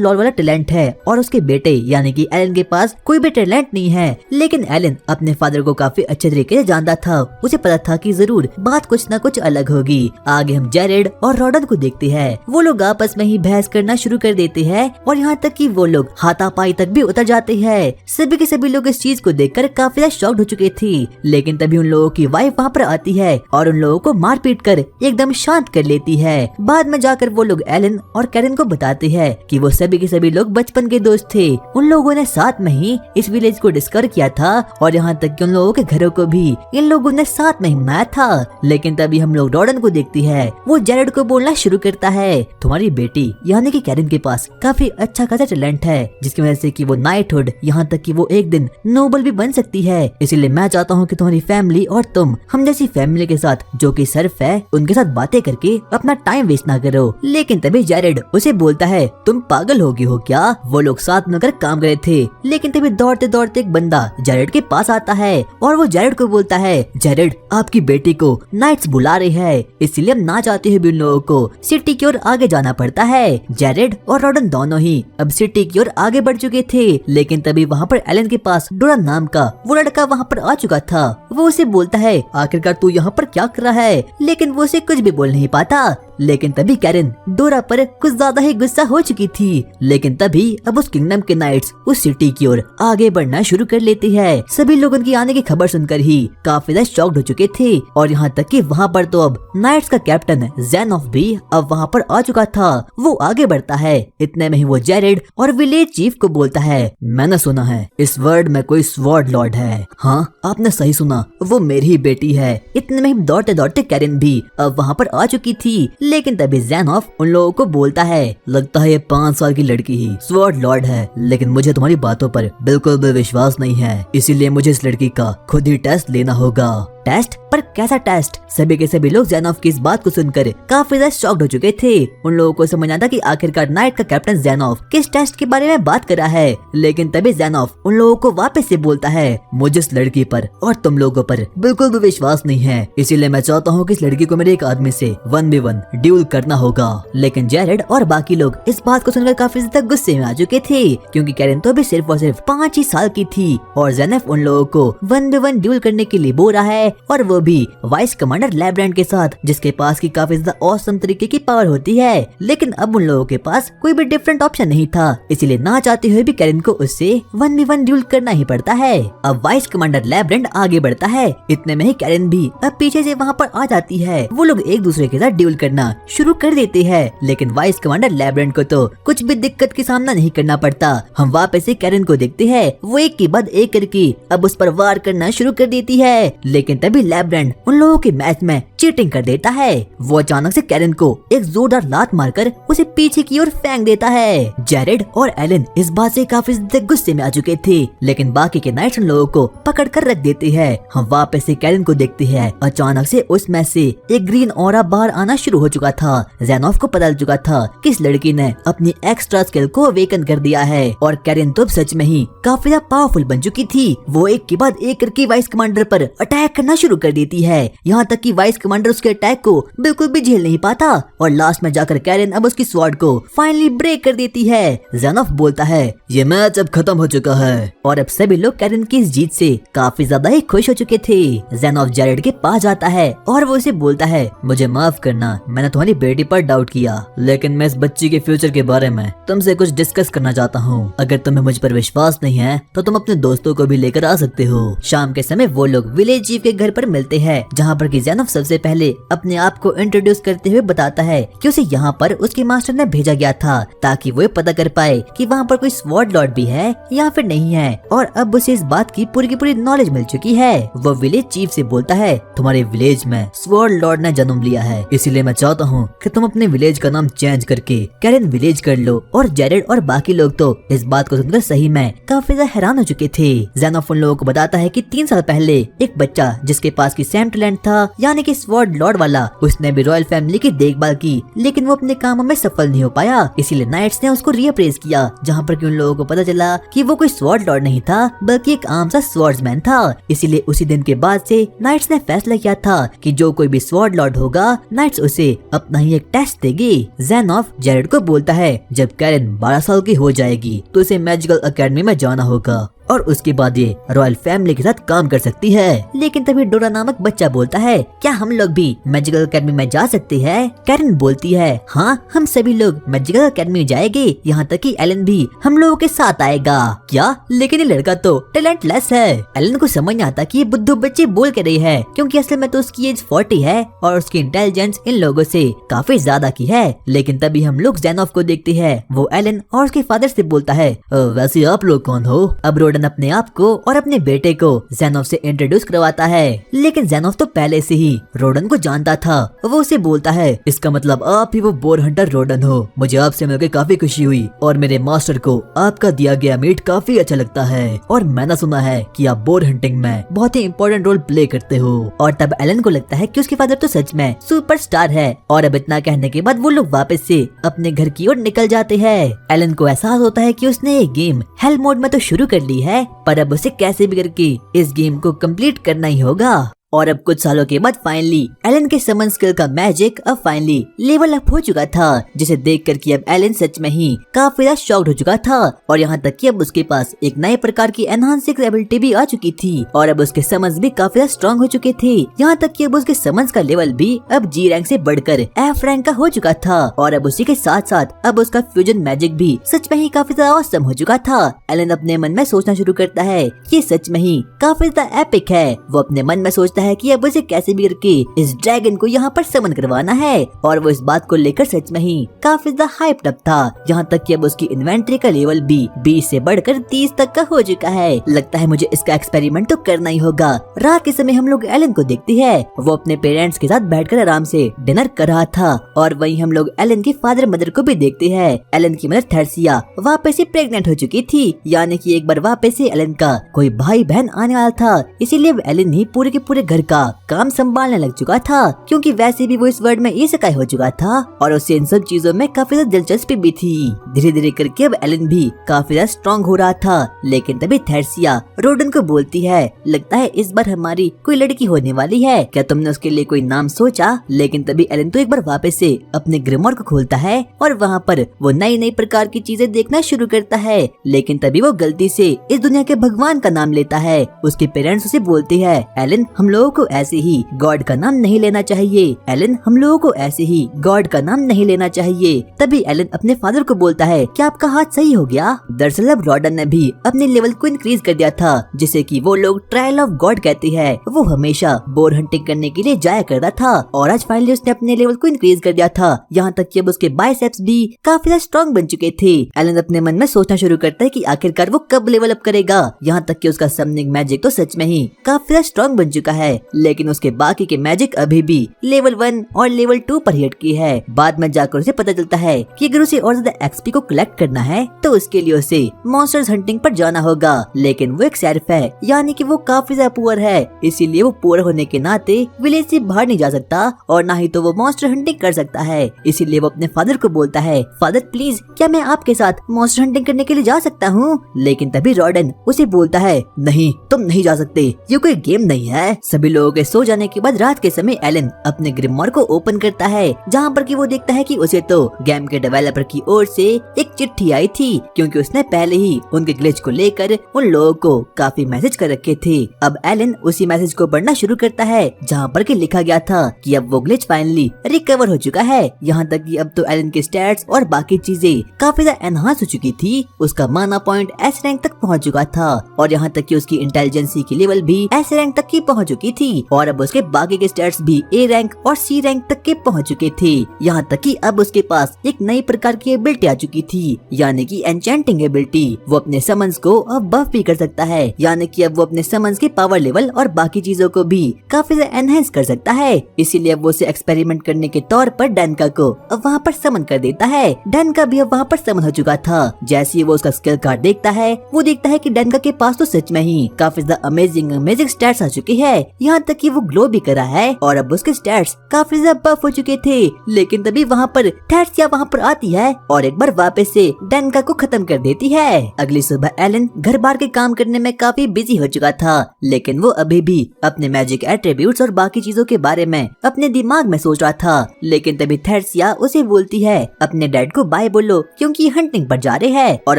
लॉर्ड वाला टैलेंट है और उसके बेटे यानी कि एलन के पास कोई भी टैलेंट नहीं है। लेकिन एलन अपने फादर को काफी अच्छे तरीके से जानता था। उसे पता था कि जरूर बात कुछ न कुछ अलग होगी। आगे हम जेरेड और रॉडन को देखते हैं। वो लोग आपस में ही बहस करना शुरू कर देते हैं और यहाँ तक कि वो लोग हाथापाई तक भी उतर जाते हैं। सभी के सभी लोग इस चीज को देखकर काफी ज्यादा शॉक्ड हो चुके थे। लेकिन तभी उन लोगों की वाइफ वहाँ पर आती है और उन लोगों को मार पीट कर एकदम शांत कर लेती है। बाद में जाकर वो लोग एलन और कैरन को बताते हैं कि वो सभी के सभी लोग बचपन के दोस्त थे। उन लोगों ने साथ में ही इस विलेज को डिस्कवर किया था और यहाँ तक कि उन लोगों के घरों को भी इन लोगों ने साथ में ही मनाया था। लेकिन तभी हम लोग रॉडन को देखती है। वो जेरेड को बोलना शुरू करता है तुम्हारी बेटी यानी कि कैरन के पास काफी अच्छा खासा टैलेंट है, जिसकी वजह से कि वो नाइटहुड यहाँ तक कि वो एक दिन नोबल भी बन सकती है। इसीलिए मैं चाहता हूँ कि तुम्हारी फैमिली और तुम हम जैसी फैमिली के साथ जो कि सर्फ है उनके साथ बातें करके अपना टाइम वेस्ट ना करो। लेकिन तभी जेरेड उसे बोलता है तुम पागल हो गई हो क्या? वो लोग साथ मिलकर काम कर रहे थे। लेकिन तभी दौड़ते दौड़ते एक बंदा जेरेड के पास आता है और वो जेरेड को बोलता है जेरेड आपकी बेटी को नाइट्स बुला रही है, इसलिए हम ना चाहते हुए भी उन लोगों को सिटी की ओर आगे जाना पड़ता है। जेरेड और रॉडन दोनों ही अब सिटी की ओर आगे बढ़ चुके थे। लेकिन तभी वहाँ पर एलन के पास डोरन नाम का वो लड़का वहाँ पर आ चुका था। वो उसे बोलता है आखिरकार तू यहाँ पर क्या कर रहा है? लेकिन वो उसे कुछ भी बोल नहीं पाता। लेकिन तभी कैरन डोरा पर कुछ ज्यादा ही गुस्सा हो चुकी थी। लेकिन तभी अब उस किंगडम के नाइट्स उस सिटी की ओर आगे बढ़ना शुरू कर लेती है। सभी लोग उनकी आने की खबर सुनकर ही काफी ज्यादा शॉक्ड हो चुके थे और यहाँ तक कि वहाँ पर तो अब नाइट्स का कैप्टन ज़ेनोफ भी अब वहाँ पर आ चुका था। वो आगे बढ़ता है। इतने में ही वो जेरेड और विलेज चीफ को बोलता है मैंने सुना है इस वर्ल्ड में कोई स्वॉर्ड लॉर्ड है। हाँ आपने सही सुना, वो मेरी ही बेटी है। इतने में ही दौड़ते दौड़ते कैरन भी अब वहाँ पर आ चुकी थी। लेकिन तभी ज़ेनोफ उन लोगों को बोलता है लगता है ये 5 साल की लड़की ही स्वॉर्ड लॉर्ड है, लेकिन मुझे तुम्हारी बातों पर बिल्कुल भी विश्वास नहीं है, इसीलिए मुझे इस लड़की का खुद ही टेस्ट लेना होगा। टेस्ट? पर कैसा टेस्ट? सभी के सभी लोग ज़ेनोफ की इस बात को सुनकर काफी ज्यादा शॉक्ड हो चुके थे। उन लोगों को समझ आता कि आखिरकार नाइट का कैप्टन ज़ेनोफ किस टेस्ट के बारे में बात कर रहा है। लेकिन तभी ज़ेनोफ उन लोगों को वापस से बोलता है मुझे इस लड़की पर और तुम लोगों पर बिल्कुल भी विश्वास नहीं है, इसीलिए मैं चाहता हूँ कि इस लड़की को मेरे एक आदमी से 1v1 ड्यूल करना होगा। लेकिन जेरेड और बाकी लोग इस बात को सुनकर काफी ज्यादा गुस्से में आ चुके थे, क्योंकि कैरन तो अभी सिर्फ और सिर्फ 5 ही साल की थी और ज़ेनोफ उन लोगों को 1v1 ड्यूल करने के लिए बोल रहा है, और वो भी वाइस कमांडर लैब्रेंट के साथ, जिसके पास की काफी ज्यादा ऑसम तरीके की पावर होती है। लेकिन अब उन लोगों के पास कोई भी डिफरेंट ऑप्शन नहीं था, इसलिए ना चाहते हुए भी कैरन को उससे 1v1 ड्यूल करना ही पड़ता है। अब वाइस कमांडर लैब्रेंट आगे बढ़ता है। इतने में ही कैरन भी अब पीछे से वहाँ पर आ जाती है। वो लोग एक दूसरे के साथ ड्यूल करना शुरू कर देते हैं, लेकिन वाइस कमांडर लैब्रेंट को तो कुछ भी दिक्कत की सामना नहीं करना पड़ता। हम वापस से कैरन को देखते हैं, वो एक के बाद एक करके अब उस पर वार करना शुरू कर देती है। लेकिन तभी लैब्रेंट उन लोगों के मैच में चीटिंग कर देता है। वो अचानक से कैरन को एक जोरदार लात मारकर उसे पीछे की ओर फेंक देता है। जेरेड और एलन इस बात से काफी गुस्से में आ चुके थे, लेकिन बाकी के नाइट्स उन लोगों को पकड़ कर रख देते हैं। हम वापस से कैरन को देखते हैं। अचानक से उस मैच से एक ग्रीन ऑरा बाहर आना शुरू हो चुका था। ज़ेनोफ को पता चल चुका था कि इस लड़की ने अपनी एक्स्ट्रा स्किल को अवेकन कर दिया है, और कैरन तो सच में ही काफी ज्यादा पावरफुल बन चुकी थी। वो एक के बाद एक करके वाइस कमांडर पर अटैक करना शुरू कर देती है, यहाँ तक कि वाइस कमांडर उसके अटैक को बिल्कुल भी झेल नहीं पाता, और लास्ट में जाकर कैरन अब उसकी स्वॉर्ड को फाइनली ब्रेक कर देती है। ज़ेनोफ बोलता है ये मैच अब खत्म हो चुका है, और अब सभी लोग कैरन की इस जीत से काफी ज्यादा ही खुश हो चुके थे। ज़ेनोफ जेरेड के पास जाता है और वो उसे बोलता है मुझे माफ करना, मैंने तुम्हारी बेटी पर डाउट किया, लेकिन मैं इस बच्ची के फ्यूचर के बारे में तुमसे कुछ डिस्कस करना चाहता हूँ। अगर तुम्हें मुझ पर विश्वास नहीं है तो तुम अपने दोस्तों को भी लेकर आ सकते हो। शाम के समय वो लोग विलेज चीफ के घर पर मिलते हैं, जहाँ पर कि ज़ेनोफ सबसे सबसे पहले अपने आप को इंट्रोड्यूस करते हुए बताता है कि उसे यहाँ पर उसके मास्टर ने भेजा गया था ताकि वो पता कर पाए कि वहाँ पर कोई स्वॉर्ड लॉर्ड भी है या फिर नहीं है। और अब उसे इस बात की पूरी नॉलेज मिल चुकी है। वो विलेज चीफ से बोलता है, तुम्हारे विलेज में स्वॉर्ड लॉर्ड ने जन्म लिया है, इसीलिए मैं चाहता हूँ कि तुम अपने विलेज का नाम चेंज करके कैरन विलेज कर लो। और जेरेड और बाकी लोग तो इस बात को सुनकर सही में काफी ज्यादा हैरान हो चुके थे। ज़ेनोफ उन लोगों को बताता है कि 3 साल पहले एक बच्चा जिसके पास की सेम टैलेंट था, यानी कि स्वॉर्ड लॉर्ड वाला, उसने भी रॉयल फैमिली की देखभाल की, लेकिन वो अपने कामों में सफल नहीं हो पाया। इसीलिए नाइट्स ने उसको रीअप्रेज किया, जहाँ पर उन लोगों को पता चला कि वो कोई स्वॉर्ड लॉर्ड नहीं था बल्कि एक आम सा स्वॉर्ड्समैन था। इसीलिए उसी दिन के बाद से नाइट्स ने फैसला किया था कि जो कोई भी स्वॉर्ड लॉर्ड होगा, नाइट्स उसे अपना ही एक टेस्ट देगी। ज़ेनोफ जेरेड को बोलता है, जब कैरन 12 साल की हो जाएगी तो उसे मैजिकल एकेडमी में जाना होगा और उसके बाद ये रॉयल फैमिली के साथ काम कर सकती है। लेकिन तभी डोरा नामक बच्चा बोलता है, क्या हम लोग भी मैजिकल एकेडमी में जा सकते हैं? कैरन बोलती है, हाँ, हम सभी लोग मैजिकल एकेडमी जाएंगे, यहाँ तक कि एलन भी हम लोगों के साथ आएगा। क्या? लेकिन ये लड़का तो टैलेंटलेस है। एलन को समझ नहीं आता कि ये बुद्धू बच्चे बोल के रही है, क्योंकि असल में तो उसकी एज 40 है और उसकी इंटेलिजेंस इन लोगों से काफी ज्यादा की है। लेकिन तभी हम लोग ज़ेनोफ को देखते हैं, वो एलन और उसके फादर से बोलता है, वैसे आप लोग कौन हो? अब रोडन अपने आप को और अपने बेटे को ज़ेनोफ से इंट्रोड्यूस करवाता है। लेकिन ज़ेनोफ तो पहले से ही रोडन को जानता था। वो उसे बोलता है, इसका मतलब आप ही वो बोर हंटर रोडन हो। मुझे आपसे मिलकर काफी खुशी हुई और मेरे मास्टर को आपका दिया गया मीट काफी अच्छा लगता है और मैंने सुना है कि आप बोर हंटिंग में बहुत ही इम्पोर्टेंट रोल प्ले करते हो। और तब एलन को लगता है कि उसके फादर तो सच में सुपरस्टार है। और अब इतना कहने के बाद वो लोग वापस से अपने घर की ओर निकल जाते हैं। एलन को एहसास होता है कि उसने ये गेम हेल मोड में तो शुरू कर ली है, पर अब उसे कैसे भी करके इस गेम को कंप्लीट करना ही होगा। और अब कुछ सालों के बाद फाइनली एलन के समन स्किल का मैजिक अब फाइनली लेवल अप हो चुका था, जिसे देखकर कि अब एलन सच में ही काफी ज्यादा शॉक्ड हो चुका था। और यहाँ तक कि अब उसके पास एक नए प्रकार की एनहांसिंग एबिलिटी भी आ चुकी थी और अब उसके समन्स भी काफी ज्यादा स्ट्रॉन्ग हो चुके थे। यहाँ तक कि अब उसके समन्स का लेवल भी अब जी रैंक से बढ़कर एफ रैंक का हो चुका था। और अब उसी के साथ साथ अब उसका फ्यूजन मैजिक भी सच में ही काफी ज्यादा ऑसम हो चुका था। एलन अपने मन में सोचना शुरू करता है, ये सच में ही काफी ज्यादा एपिक है। वो अपने मन में सोचता है कि अब उसे कैसे भी करके इस ड्रैगन को यहाँ पर समन करवाना है। और वो इस बात को लेकर सच में ही काफी ज्यादा हाइप्ड अप था। यहाँ तक कि अब उसकी इन्वेंटरी का लेवल भी 20 से बढ़कर 30 तक का हो चुका है। लगता है मुझे इसका एक्सपेरिमेंट तो करना ही होगा। रात के समय हम लोग एलन को देखते हैं, वो अपने पेरेंट्स के साथ बैठकर आराम से डिनर कर रहा था। और वहीं हम लोग एलन के फादर मदर को भी देखते हैं। एलन की मदर थर्सिया वापस से प्रेग्नेंट हो चुकी थी, यानी कि एक बार वापस से एलन का कोई भाई बहन आने वाला था। इसीलिए एलन ही पूरे के पूरे घर का काम संभालने लग चुका था, क्योंकि वैसे भी वो इस वर्ल्ड में इसेकाई हो चुका था और उसे इन सब चीजों में काफी ज्यादा दिलचस्पी भी थी। धीरे धीरे करके अब एलन भी काफी ज्यादा स्ट्रॉन्ग हो रहा था। लेकिन तभी थर्सिया रोडन को बोलती है, लगता है इस बार हमारी कोई लड़की होने वाली है, क्या तुमने उसके लिए कोई नाम सोचा? लेकिन तभी एलन तो एक बार वापस से अपने ग्रिमोर को खोलता है और वहाँ पर वो नई नई प्रकार की चीजें देखना शुरू करता है। लेकिन तभी वो गलती से इस दुनिया के भगवान का नाम लेता है। उसके पेरेंट्स उसे बोलते हैं, एलन हम लोगों को ऐसे ही गॉड का नाम नहीं लेना चाहिए। एलन हम लोगों को ऐसे ही गॉड का नाम नहीं लेना चाहिए। तभी एलन अपने फादर को बोलता है, क्या आपका हाथ सही हो गया? दरअसल अब रॉडन ने भी अपने लेवल को इंक्रीज कर दिया था, जिसे कि वो लोग ट्रायल ऑफ गॉड कहते हैं। वो हमेशा बोर हंटिंग करने के लिए जाया करता था और आज फाइनली उसने अपने लेवल को इंक्रीज कर दिया था। यहाँ तक कि अब उसके बाइसेप्स भी काफी स्ट्रॉन्ग बन चुके थे। एलन अपने मन में सोचना शुरू करता है कि आखिरकार वो कब लेवल अप करेगा। यहाँ तक कि उसका समनिंग मैजिक तो सच में ही काफी स्ट्रॉन्ग बन चुका है, लेकिन उसके बाकी के मैजिक अभी भी लेवल 1 और लेवल 2 पर हिट की है। बाद में जाकर उसे पता चलता है कि अगर उसे और ज्यादा एक्सपी को कलेक्ट करना है तो उसके लिए उसे मॉन्स्टर्स हंटिंग पर जाना होगा। लेकिन वो एक शेरिफ है, यानी कि वो काफी ज्यादा पुअर है, इसीलिए वो पुअर होने के नाते विलेज से बाहर नहीं जा सकता और ना ही तो वो मॉन्स्टर हंटिंग कर सकता है। इसीलिए वो अपने फादर को बोलता है, फादर प्लीज क्या मैं आपके साथ मॉन्स्टर हंटिंग करने के लिए जा सकता हूँ? लेकिन तभी रॉडन उसे बोलता है, नहीं तुम नहीं जा सकते, ये कोई गेम नहीं है। सभी लोगों के सो जाने के बाद रात के समय एलन अपने ग्रिमोर को ओपन करता है, जहाँ पर कि वो देखता है कि उसे तो गेम के डेवलपर की ओर से एक चिट्ठी आई थी, क्योंकि उसने पहले ही उनके ग्लिच को लेकर उन लोगों को काफी मैसेज कर रखे थे। अब एलन उसी मैसेज को पढ़ना शुरू करता है, जहाँ पर कि लिखा गया था कि अब वो ग्लिच फाइनली रिकवर हो चुका है। यहाँ तक कि अब तो एलन के स्टैट्स और बाकी चीजें काफी ज्यादा एनहांस हो चुकी थी। उसका माना पॉइंट एस रैंक तक पहुँच चुका था और यहाँ तक कि उसकी इंटेलिजेंसी की लेवल भी एस रैंक तक की पहुँच चुकी चुकी थी और अब उसके बाकी के स्टैट्स भी ए रैंक और सी रैंक तक के पहुंच चुके थे। यहाँ तक कि अब उसके पास एक नई प्रकार की एबिलिटी आ चुकी थी, यानी कि एन्चेंटिंग एबिलिटी। वो अपने समन्स को अब बफ भी कर सकता है, यानी कि अब वो अपने समन्स के पावर लेवल और बाकी चीजों को भी काफी ज्यादा एनहेंस कर सकता है। इसीलिए वो उसे एक्सपेरिमेंट करने के तौर पर डैनका को अब वहाँ पर समन कर देता है। डैनका भी अब वहाँ पर समन हो चुका था। जैसे ही वो उसका स्किल कार्ड देखता है, वो देखता है कि डैनका के पास तो सच में ही काफी ज्यादा अमेजिंग स्टैट्स आ चुके हैं। यहाँ तक कि वो ग्लो भी करा है और अब उसके स्टैट्स काफी ज्यादा बफ हो चुके थे। लेकिन तभी वहाँ पर थैट्सिया वहाँ पर आती है और एक बार वापस से डैनका को खत्म कर देती है। अगली सुबह एलन घर बार के काम करने में काफी बिजी हो चुका था, लेकिन वो अभी भी अपने मैजिक एट्रीब्यूट्स और बाकी चीजों के बारे में अपने दिमाग में सोच रहा था। लेकिन तभी थैट्सिया उसे बोलती है अपने डैड को बाय बोलो क्योंकि हंटिंग पर जा रहे हैं। और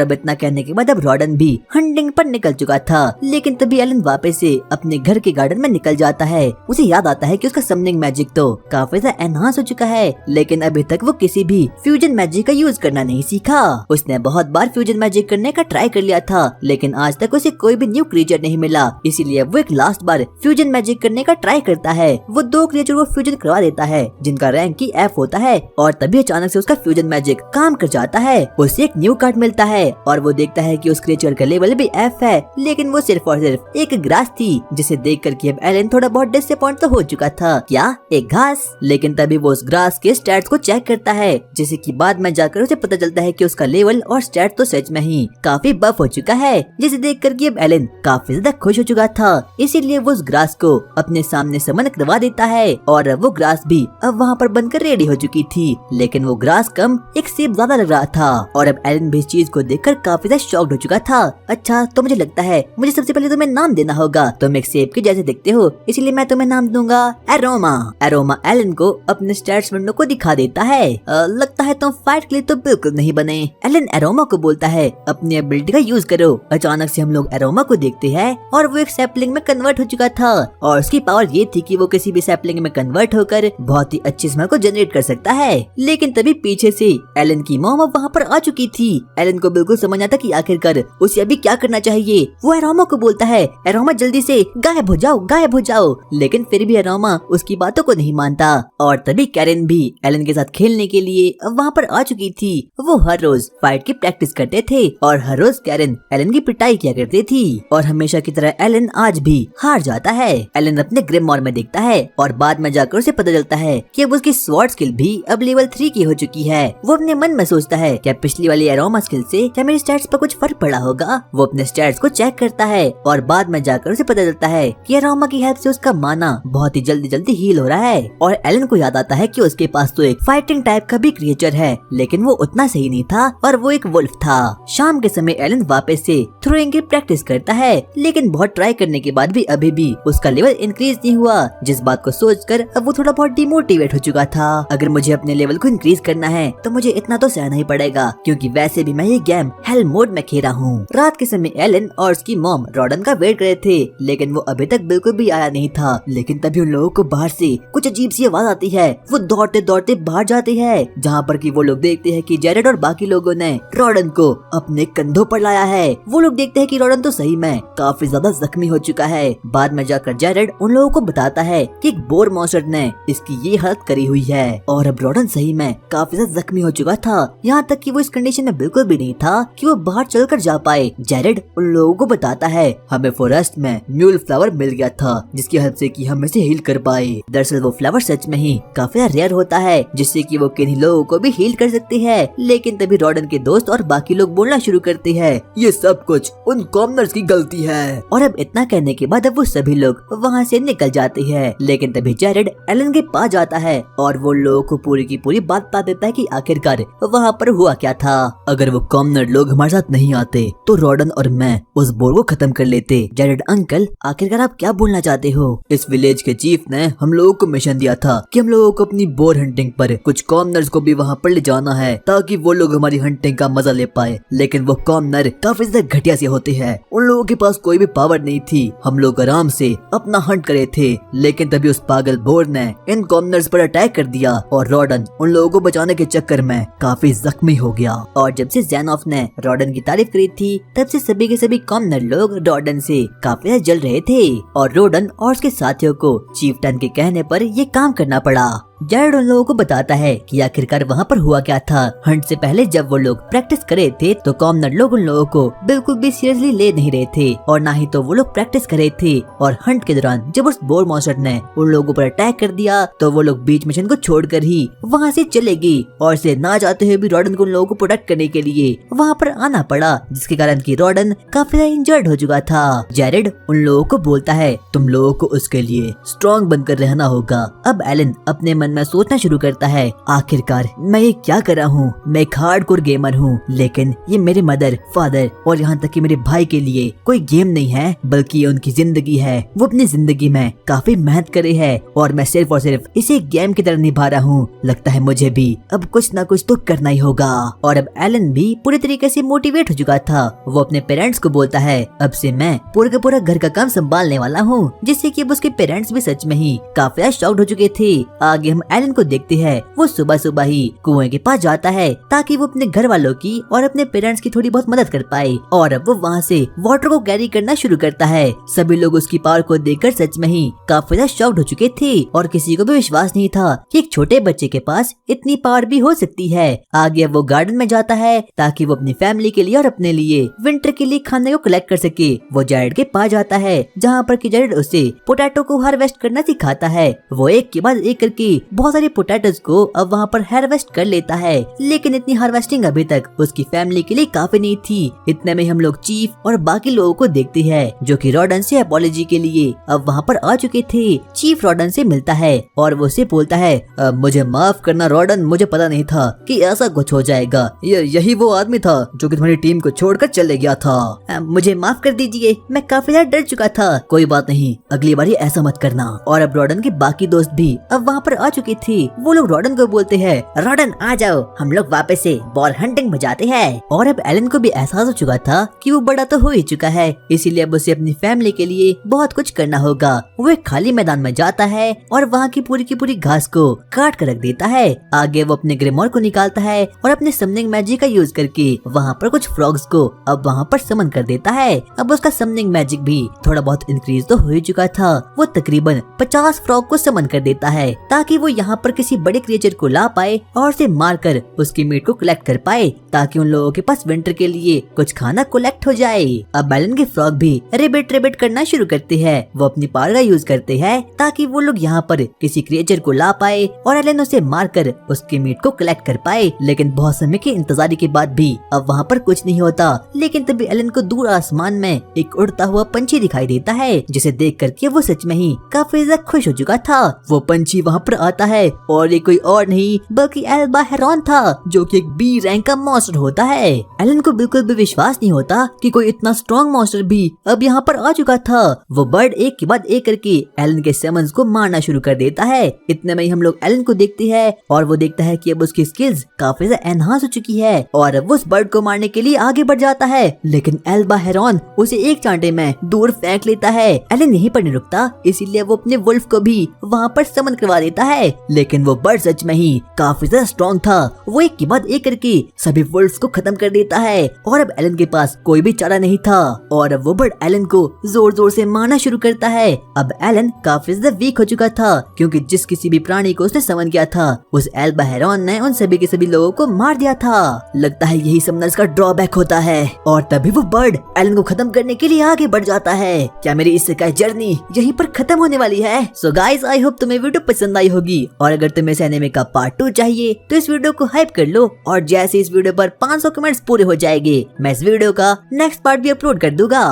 अब इतना कहने के बाद अब रॉडन भी हंटिंग पर निकल चुका था। लेकिन तभी एलन वापस से अपने घर के गार्डन में निकल जाता है। उसे याद आता है कि उसका समनिंग मैजिक तो काफी ज्यादा एनहांस हो चुका है, लेकिन अभी तक वो किसी भी फ्यूजन मैजिक का यूज करना नहीं सीखा। उसने बहुत बार फ्यूजन मैजिक करने का ट्राई कर लिया था, लेकिन आज तक उसे कोई भी न्यू क्रिएचर नहीं मिला। इसीलिए वो एक लास्ट बार फ्यूजन मैजिक करने का ट्राई करता है। वो 2 क्रिएचर को फ्यूजन करवा देता है जिनका रैंक की F होता है, और तभी अचानक से उसका फ्यूजन मैजिक काम कर जाता है। उसे एक न्यू कार्ड मिलता है और वो देखता है कि उस क्रिएचर का लेवल भी F है, लेकिन वो सिर्फ और सिर्फ एक ग्रास थी, जिसे देख कर अब एलन थोड़ा बहुत डिसअपॉइंट तो हो चुका था। क्या एक घास? लेकिन तभी वो उस ग्रास के स्टैट्स को चेक करता है, जिसे कि बाद में जाकर उसे पता चलता है कि उसका लेवल और स्टैट तो सच में ही काफी बफ हो चुका है, जिसे देख कर अब एलन काफी ज्यादा खुश हो चुका था। इसीलिए वो उस ग्रास को अपने सामने समन करवा देता है और अब वो ग्रास भी अब वहाँ पर बनकर रेडी हो चुकी थी। लेकिन वो ग्रास कम एक सेब ज्यादा लग रहा था और अब एलन भी इस चीज को देखकर काफी ज्यादा शॉक्ड हो चुका था। अच्छा, तो मुझे लगता है मुझे सबसे पहले तुम्हें नाम देना होगा। तुम एक सेब के जैसे दिखते हो, इसलिए मैं तुम्हें नाम दूंगा एरोमा। एरोमा एलन को अपने स्टैट्स विंडो को दिखा देता है। लगता है तुम फाइट के लिए तो बिल्कुल नहीं बने। एलन एरोमा को बोलता है अपनी एबिलिटी का यूज करो। अचानक से हम लोग एरोमा को देखते हैं और वो एक सैपलिंग में कन्वर्ट हो चुका था और उसकी पावर ये थी कि वो किसी भी सैपलिंग में कन्वर्ट होकर बहुत ही अच्छी स्मेल को जनरेट कर सकता है। लेकिन तभी पीछे से एलन की मॉम अब वहाँ पर आ चुकी थी। एलन को बिल्कुल समझ आता कि आखिरकार उसे अभी क्या करना चाहिए। वो एरोमा को बोलता है एरोमा जल्दी से गायब हो जाओ, गायब हो जाओ। लेकिन फिर भी एरोमा उसकी बातों को नहीं मानता। और तभी कैरन भी एलन के साथ खेलने के लिए वहाँ पर आ चुकी थी। वो हर रोज फाइट की प्रैक्टिस करते थे और हर रोज कैरन एलन की पिटाई किया करती थी और हमेशा की तरह एलन आज भी हार जाता है। एलन अपने ग्रिममॉर में देखता है और बाद में जाकर उसे पता चलता है कि अब उसकी स्वॉर्ड स्किल भी अब लेवल 3 की हो चुकी है। वो अपने मन में सोचता है क्या पिछली वाली एरोमा स्किल से क्या मेरे स्टैट्स पर कुछ फर्क पड़ा होगा। वो अपने स्टैट्स को चेक करता है और बाद में जाकर उसे पता चलता है कि एरोमा की हेल्प से उसका माना बहुत ही जल्दी हील हो रहा है। और एलन को याद आता है कि उसके पास तो एक फाइटिंग टाइप का भी क्रिएचर है, लेकिन वो उतना सही नहीं था और वो एक वुल्फ था। शाम के समय एलन वापस से थ्रोइंग की प्रैक्टिस करता है, लेकिन बहुत ट्राई करने के बाद भी अभी भी उसका लेवल इंक्रीज नहीं हुआ, जिस बात को सोचकर अब वो थोड़ा बहुत डिमोटिवेट हो चुका था। अगर मुझे अपने लेवल को इंक्रीज करना है तो मुझे इतना तो सहना ही पड़ेगा, क्योंकि वैसे भी मैं ये गेम हेल मोड में खेल रहा हूँ। रात के समय एलन और उसकी मॉम रॉडन का वेट कर रहे थे, लेकिन वो अभी तक बिल्कुल भी आया नहीं था। लेकिन तभी उन लोगों को बाहर से कुछ अजीब सी आवाज आती है। वो दौड़ते दौड़ते बाहर जाते हैं, जहाँ पर कि वो लोग देखते हैं कि जेरेड और बाकी लोगों ने रॉडन को अपने कंधों पर लाया है। वो लोग देखते हैं कि रॉडन तो सही में काफी ज्यादा जख्मी हो चुका है। बाद में जाकर जेरेड उन लोगों को बताता है कि एक बोर मॉन्स्टर ने इसकी ये हालत करी हुई है और अब रॉडन सही में काफी ज्यादा जख्मी हो चुका था, यहाँ तक कि वो इस कंडीशन में बिल्कुल भी नहीं था कि वो बाहर चलकर जा पाए। जेरेड उन लोगों को बताता है हमें फॉरेस्ट में म्यूल फ्लावर मिल गया था, जिसकी हेल्प से कि हम इसे हील कर पाए। दरअसल वो फ्लावर सच में ही काफी रेयर होता है, जिससे कि वो किन्हीं लोगों को भी हील कर सकते हैं। लेकिन तभी रॉडन के दोस्त और बाकी लोग बोलना शुरू करते हैं ये सब कुछ उन कॉमनर्स की गलती है। और अब इतना कहने के बाद अब वो सभी लोग वहाँ से निकल जाते हैं। लेकिन तभी जेरेड एलन के पास जाता है और वो लोगों को पूरी की पूरी बात बता देता है कि आखिरकार वहाँ पर हुआ क्या था। अगर वो कॉमनर लोग हमारे साथ नहीं आते तो रॉडन और मैं उस बोर को खत्म कर लेते। जेरेड अंकल, आखिरकार आप क्या बोलना चाहते हो? इस विलेज के चीफ ने हम लोगों को मिशन दिया था कि हम लोगों को अपनी बोर हंटिंग पर कुछ कॉमनर्स को भी वहाँ पर ले जाना है, ताकि वो लोग हमारी हंटिंग का मजा ले पाए। लेकिन वो कॉमनर काफी ज्यादा घटिया से होते हैं, उन लोगों के पास कोई भी पावर नहीं थी। हम लोग आराम से अपना हंट करे थे, लेकिन तभी उस पागल बोर ने इन कॉमनर्स पर अटैक कर दिया और रॉडन उन लोगों को बचाने के चक्कर में काफी जख्मी हो गया। और जब से ज़ेनॉफ ने रॉडन की तारीफ करी थी, तब से सभी के सभी कॉमनर लोग रॉडन से काफी जल रहे थे और रोडन और उसके साथियों को चीफ्टन के कहने पर ये काम करना पड़ा। जैरेड उन लोगों को बताता है कि आखिरकार वहाँ पर हुआ क्या था। हंट से पहले जब वो लोग प्रैक्टिस कर रहे थे तो कॉमनर लोग उन लोगों को बिल्कुल भी सीरियसली ले नहीं रहे थे और ना ही तो वो लोग प्रैक्टिस कर रहे थे। और हंट के दौरान जब उस बोर मॉन्स्टर ने उन लोगों पर अटैक कर दिया तो वो लोग बीच मिशन को छोड़कर ही वहाँ से चले गए और इसे ना जाते हुए भी रॉडन को उन लोगों को प्रोटेक्ट करने के लिए वहाँ पर आना पड़ा, जिसके कारण की रॉडन काफी ज्यादा इंजर्ड हो चुका था। जैरेड उन लोगों को बोलता है तुम लोगों को उसके लिए स्ट्रॉन्ग बनकर रहना होगा। अब एलन अपने मन में सोचना शुरू करता है, आखिरकार मैं ये क्या कर रहा हूँ, मैं एक हार्डकोर गेमर हूँ, लेकिन ये मेरे मदर, फादर और यहाँ तक कि मेरे भाई के लिए कोई गेम नहीं है बल्कि ये उनकी जिंदगी है। वो अपनी जिंदगी में काफी मेहनत करे है और मैं सिर्फ और सिर्फ इसे गेम की तरह निभा रहा हूँ। लगता है मुझे भी अब कुछ ना कुछ तो करना ही होगा। और अब एलन भी पूरी तरीके से मोटिवेट हो चुका था। वो अपने पेरेंट्स को बोलता है अब से मैं पूरा का पूरा घर का काम संभालने वाला हूँ, जिससे कि अब उसके पेरेंट्स भी सच में ही काफी शॉक्ड हो चुके थे। आगे हम एलन को देखते हैं, वो सुबह सुबह ही कुएं के पास जाता है ताकि वो अपने घर वालों की और अपने पेरेंट्स की थोड़ी बहुत मदद कर पाए। और अब वो वहाँ से वाटर को कैरी करना शुरू करता है। सभी लोग उसकी पावर को देखकर सच में ही काफी ज्यादा शॉक्ड हो चुके थे और किसी को भी विश्वास नहीं था कि एक छोटे बच्चे के पास इतनी पावर भी हो सकती है। आगे वो गार्डन में जाता है ताकि वो अपनी फैमिली के लिए और अपने लिए विंटर के लिए खाने को कलेक्ट कर सके। वो जैरेड के पास जाता है जहाँ पर कि जैरेड उसे पोटैटो को हार्वेस्ट करना सिखाता है। वो एक के बाद एक करके बहुत सारे पोटैटोज को अब वहाँ पर हार्वेस्ट कर लेता है, लेकिन इतनी हार्वेस्टिंग अभी तक उसकी फैमिली के लिए काफी नहीं थी। इतने में हम लोग चीफ और बाकी लोगों को देखते हैं जो कि रॉडन से अपॉलॉजी के लिए अब वहाँ पर आ चुके थे। चीफ रॉडन से मिलता है और वो उसे बोलता है मुझे माफ करना रॉडन, मुझे पता नहीं था कि ऐसा कुछ हो जाएगा। यही वो आदमी था जो कि तुम्हारी टीम को छोड़कर चले गया था। मुझे माफ कर दीजिए, मैं काफी ज्यादा डर चुका था। कोई बात नहीं, अगली बार ऐसा मत करना। और अब रॉडन के बाकी दोस्त भी अब वहाँ पर आ चुके थे। वो लोग रॉडन को बोलते हैं रॉडन आ जाओ, हम लोग वापस से बॉल हंटिंग में जाते हैं। और अब एलन को भी एहसास हो चुका था कि वो बड़ा तो हो ही चुका है, इसीलिए अब उसे अपनी फैमिली के लिए बहुत कुछ करना होगा। वो एक खाली मैदान में जाता है और वहाँ की पूरी घास को काट कर रख देता है। आगे वो अपने ग्रेमोर को निकालता है और अपने समनिंग मैजिक का यूज करके वहाँ पर कुछ फ्रॉग्स को अब वहाँ पर समन कर देता है। अब उसका समनिंग मैजिक भी थोड़ा बहुत इंक्रीज तो हो ही चुका था। वो तकरीबन 50 फ्रॉग को समन कर देता है ताकि वो यहाँ पर किसी बड़े क्रिएचर को ला पाए और उसे मारकर उसकी मीट को कलेक्ट कर पाए, ताकि उन लोगों के पास विंटर के लिए कुछ खाना कलेक्ट हो जाए। अब एलन के फ्रॉग भी रिबिट करना शुरू करते हैं। वो अपनी पावर का यूज करते हैं ताकि वो लोग यहाँ पर किसी क्रिएचर को ला पाए और एलन उसे मारकर उसकी मीट को कलेक्ट कर पाए। लेकिन बहुत समय के इंतजार के बाद भी अब वहाँ पर कुछ नहीं होता। लेकिन तभी एलन को दूर आसमान में एक उड़ता हुआ पंछी दिखाई देता है, जिसे देख करके वो सच में ही काफी ज्यादा खुश हो चुका था। वो पंछी वहाँ पर आता है और ये कोई और नहीं बल्कि एल्बा हेरॉन था, जो कि एक बी रैंक का मॉन्स्टर होता है। एलन को बिल्कुल भी विश्वास नहीं होता कि कोई इतना स्ट्रॉन्ग मॉन्स्टर भी अब यहाँ पर आ चुका था। वो बर्ड एक के बाद एक करके एलन के समन्स को मारना शुरू कर देता है। इतने में ही हम लोग एलन को देखते हैं और वो देखता है कि अब उसकी स्किल्स काफी ज्यादा एनहांस हो चुकी है और अब वो उस बर्ड को मारने के लिए आगे बढ़ जाता है। लेकिन एल्बा हेरॉन उसे एक चांटे में दूर फेंक लेता है। एलन यहीं पर नहीं रुकता, इसीलिए वो अपने वुल्फ को भी वहाँ पर समन करवा देता है। लेकिन वो बर्ड सच में ही काफी ज्यादा स्ट्रॉन्ग था। वो एक के बाद एक करके सभी वुल्फ्स को खत्म कर देता है और अब एलन के पास कोई भी चारा नहीं था और अब वो बर्ड एलन को जोर जोर से मारना शुरू करता है। अब एलन काफी ज्यादा वीक हो चुका था क्योंकि जिस किसी भी प्राणी को उसने समन किया था उस एल्बा हेरॉन ने उन सभी के सभी लोगों को मार दिया था। लगता है यही समनर्स का ड्रॉबैक होता है। और तभी वो बर्ड एलन को खत्म करने के लिए आगे बढ़ जाता है। क्या मेरी इस जर्नी यहीं पर खत्म होने वाली है? सो गाइस, आई होप तुम्हें वीडियो पसंद आई होगी और अगर तुम्हें इस एनिमे का पार्ट 2 चाहिए तो इस वीडियो को हाइप कर लो और जैसे इस वीडियो पर 500 कमेंट्स पूरे हो जाएंगे मैं इस वीडियो का नेक्स्ट पार्ट भी अपलोड कर दूंगा।